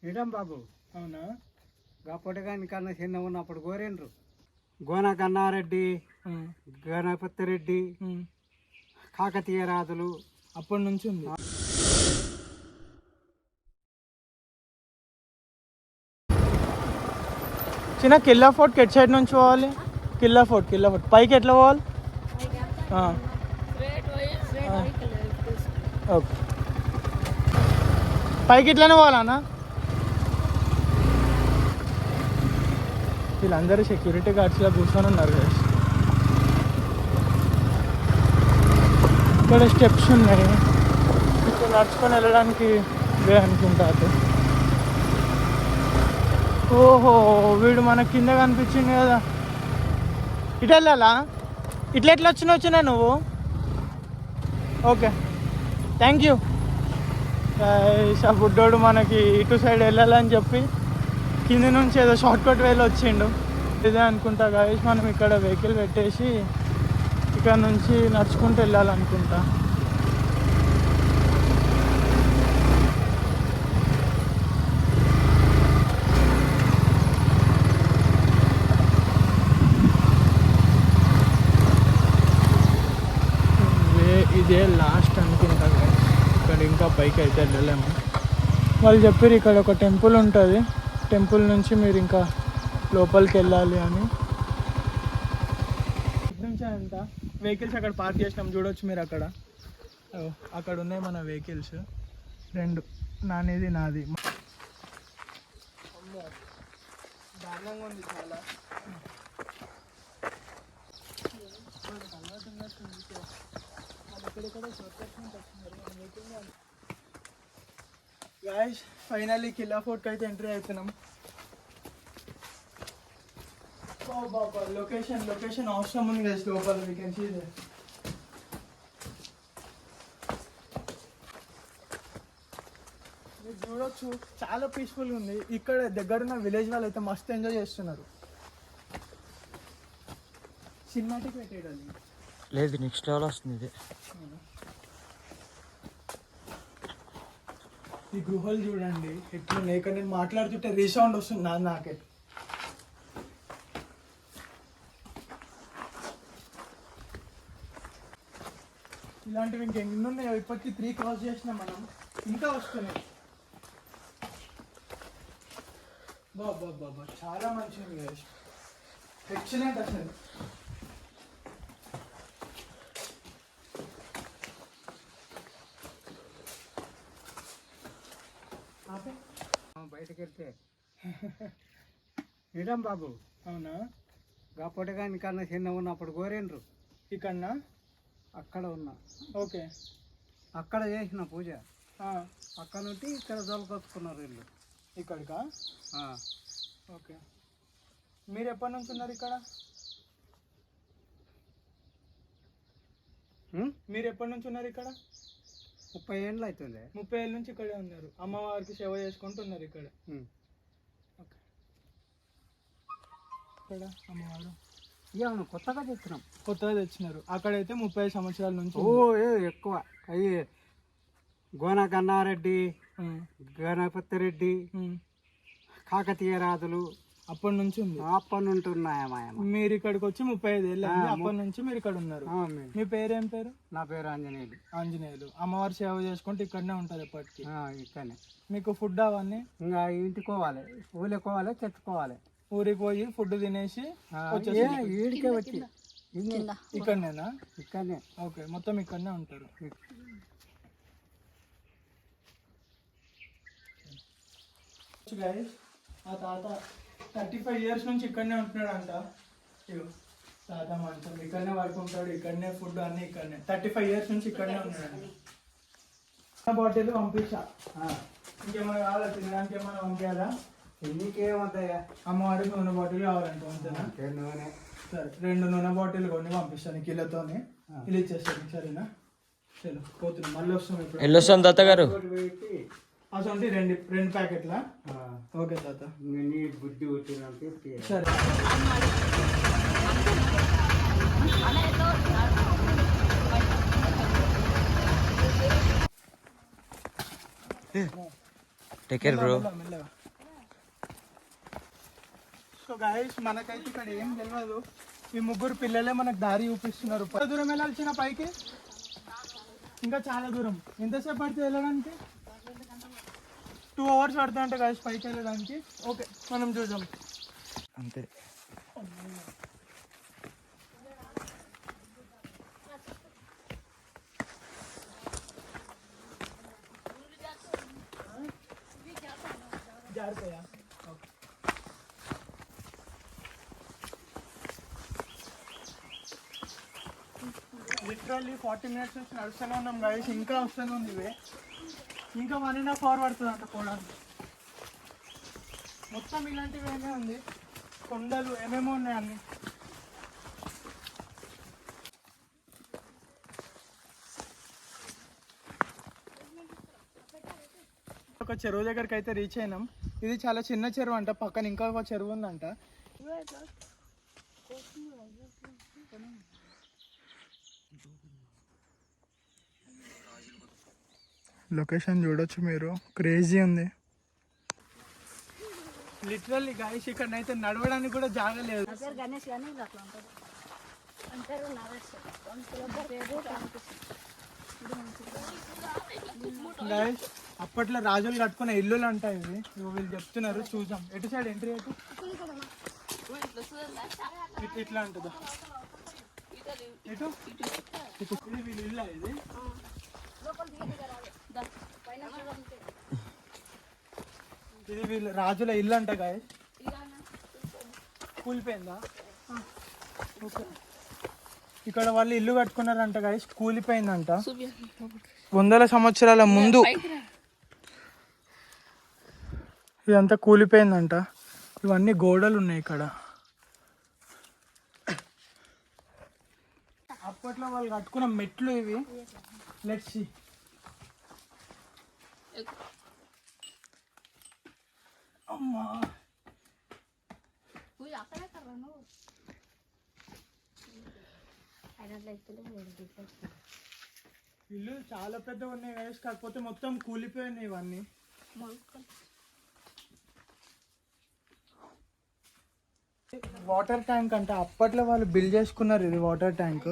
ఇడం బాబు. అవునా? గప్పటికాని కన్నా చిన్న ఉన్నప్పుడు కోరేండ్రు గోన కన్నారెడ్డి, గణపతి రెడ్డి, కాకతీయ రాజులు అప్పటి నుంచి ఉంది. చిన్న కిల్లా ఫోర్ట్కి ఎట్ సైడ్ నుంచి పోవాలి? కిల్లా ఫోర్ట్ పైకి ఎట్లా పోవాలి? ఓకే, పైకి ఇట్లానే పోవాలన్నా? వీళ్ళందరూ సెక్యూరిటీ గార్డ్స్లో కూర్చొని ఉన్నారు కదా. ఇక్కడ స్టెప్స్ ఉన్నాయి, ఇక్కడ నడుచుకొని వెళ్ళడానికి ఇవే అనుకుంటా. ఓహో, వీడు మన కింద కనిపించింది కదా. ఇటు వెళ్ళాలా? ఇట్లా ఎట్లా వచ్చినా నువ్వు? Okay, thank you. ఆ బుడ్డోడు మనకి ఇటు సైడ్ వెళ్ళాలని చెప్పి కింది నుంచి ఏదో షార్ట్ కట్ వేలో వచ్చిండు. ఇదే అనుకుంటా గాయస్, మనం ఇక్కడ వెహికల్ పెట్టేసి ఇక్కడ నుంచి నడుచుకుంటూ వెళ్ళాలనుకుంటా. ఇదే లాస్ట్ అనుకుంటా గాయస్, ఇక్కడ ఇంకా పైకి అయితే వెళ్ళలేము. వాళ్ళు చెప్పారు ఇక్కడ ఒక టెంపుల్ ఉంటుంది, టెంపుల్ నుంచి మీరు ఇంకా లోపలికి వెళ్ళాలి అని. నుంచి అంత వెహికల్స్ అక్కడ పార్క్ చేసినాం, చూడవచ్చు మీరు. అక్కడ ఉన్నాయి మన వెహికల్స్ రెండు, నానేది నాది. దారుణంగా ఉంది చాలా. గాయ్స్, ఫైనల్లీ కిల్లా ఫోర్ట్కి అయితే ఎంట్రీ అవుతున్నాం. లొకేషన్ అవసరం ఉంది కదా లోపల. We can see this. మీరు చూడొచ్చు, చాలా పీస్ఫుల్గా ఉంది. ఇక్కడ దగ్గరున్న విలేజ్ వాళ్ళు అయితే మస్తు ఎంజాయ్ చేస్తున్నారు. సినిమాటిక్ పెట్టేయాలి లేదు, నెక్స్ట్ లెవెల్ వస్తుంది ఇది. ఈ గుహలు చూడండి ఎట్లున్నాయి. ఇక్కడ నేను మాట్లాడుతుంటే రీసౌండ్ వస్తుంది నాకే. ఇలాంటివి ఇంకెన్ని ఉన్నాయో, ఇప్పటికీ 3 క్రాస్ చేసినాం మనం, ఇంకా వస్తున్నాయి. బాబా చాలా మంచిగా ఉంది, ఎక్సలెంట్ అసలు. బయటకు వెళ్తే ఇడం బాబు. అవునా? గప్పటికాని కన్నా చిన్న ఉన్నప్పుడు కోరేండ్రు ఇక్కడనా? అక్కడ ఉన్నా. ఓకే, అక్కడ చేసిన పూజ. అక్కడ నుండి ఇక్కడ దొలకొచ్చుకున్నారు వీళ్ళు ఇక్కడికా? ఓకే, మీరు ఎప్పటి నుంచి ఉన్నారు ఇక్కడ? మీరు ఎప్పటి నుంచి ఉన్నారు ఇక్కడ? 30 ఏళ్ళు అవుతుంది. 30 ఏళ్ళ నుంచి ఇక్కడే ఉన్నారు. అమ్మవారికి సేవ చేసుకుంటూ ఉన్నారు ఇక్కడ. ఓకే, ఇక్కడ అమ్మవారు ఏమన్నా కొత్తగా తెచ్చినారు. అక్కడైతే 30 సంవత్సరాల నుంచి. ఎక్కువ అయ్యి గోన కన్నారెడ్డి, గణపతి రెడ్డి, కాకతీయ రాజులు అప్పటి నుంచి ఉంది. అప్పటి నుండి ఉన్నాయమ్మా. మీరు ఇక్కడికి వచ్చి 35 ఏళ్ళు అప్పటి నుంచి మీరు ఇక్కడ ఉన్నారు. మీ పేరేం పేరు? నా పేరు ఆంజనేయులు. అమ్మవారి సేవ చేసుకుంటే ఇక్కడనే ఉంటారు ఎప్పటికీ? ఇక్కడనే. మీకు ఫుడ్ అవన్నీ ఇంకా ఇంటికి పోవాలి, ఊళ్ళోకోవాలి, తెచ్చుకోవాలి. ఊరికి పోయి ఫుడ్ తినేసి ఈడికే వచ్చి ఇక్కడనేనా? ఇక్కడనే. ఓకే, మొత్తం ఇక్కడనే ఉంటారు. ఆ తాత 35 ఇయర్స్ నుంచి ఇక్కడనే ఉంటున్నాడు అంట. తాత మంచం ఇక్కడనే పడుకుంటాడు, ఇక్కడనే ఫుడ్ అన్నీ ఇక్కడనే. 35 ఇయర్స్ నుంచి ఇక్కడనే ఉన్నాడు. బాటిల్ పంపించా. ఇంకేమైనా కావాలా తినడానికి? ఏమైనా పంపించాలా? ఇంకేమవుతాయా? అమ్మవారికి నూనె బాటిల్ కావాలంటే అంతేనా? సరే, 2 నూనె బాటిల్ కొని పంపిస్తాను కిలోతోనే. ఇలా ఇచ్చేస్తాను, సరేనా? చలో పోతున్నాం, మళ్ళీ వస్తాం. ఇప్పుడు వెళ్ళొస్తాం తాత గారు. అసలు 2 ప్యాకెట్లా? ఓకే తాత, నీ బుద్ధి పుట్టినంటే సరే. Take care bro. So guys మనకైతే ఇక్కడ ఏం తెలియదు. ఈ ముగ్గురు పిల్లలే మనకు దారి చూపిస్తున్నారు. ఎంత దూరం వెళ్ళాల్సిన పైకి? ఇంకా చాలా దూరం. ఎంతసేపు పడుతుంది వెళ్ళడానికి? 2 hours పడుతుంది అంటే గాయస్ పైకి వెళ్ళడానికి. ఓకే మనం చూద్దాం అంతే. జాగ్రత్తగా. లిటరల్లీ 40 minutes నుంచి నడుస్తూనే ఉన్నాం గాయస్. ఇంకా వస్తూనే ఉంది ఇవే. ఇంకా 1.5 hour పడుతుంది అంట పోవడానికి. మొత్తం ఇలాంటివి ఏమే ఉంది. కొండలు ఏమేమో ఉన్నాయి అన్ని. ఒక చెరువు దగ్గరికి అయితే రీచ్ అయినాం. ఇది చాలా చిన్న చెరువు అంట. పక్కన ఇంకా ఒక చెరువు ఉందంట. లొకేషన్ చూడొచ్చు మీరు. క్రేజీ ఉంది లిటరల్లీ గాయస్. ఇక్కడనైతే నడవడానికి కూడా జాగలేదు. గాయస్ అప్పట్లో రాజులు కట్టుకునే ఇల్లులు అంట ఇవి. వీళ్ళు చెప్తున్నారు. చూద్దాం. ఎటు సైడ్ ఎంట్రీ అయితే ఇట్లా ఉంటుందా? ఎటు ఇది వీళ్ళు ఇల్లు. ఇది ఇది వీళ్ళు రాజుల ఇల్లు అంట గాయస్. కూలిపోయిందా? ఓకే. ఇక్కడ వాళ్ళు ఇల్లు కట్టుకున్నారంట గాయస్. కూలిపోయిందంట 100 సంవత్సరాల ముందు. ఇదంతా కూలిపోయిందంట. ఇవన్నీ గోడలు ఉన్నాయి ఇక్కడ. అప్పట్లో వాళ్ళు కట్టుకున్న మెట్లు ఇవి. Let's see. అమ్మా ఇల్లు చాలా పెద్దగా ఉన్నాయి గాయస్. కాకపోతే మొత్తం కూలిపోయినాయి ఇవన్నీ. వాటర్ ట్యాంక్ అంట. అప్పట్లో వాళ్ళు బిల్డ్ చేసుకున్నారు ఇది వాటర్ ట్యాంక్.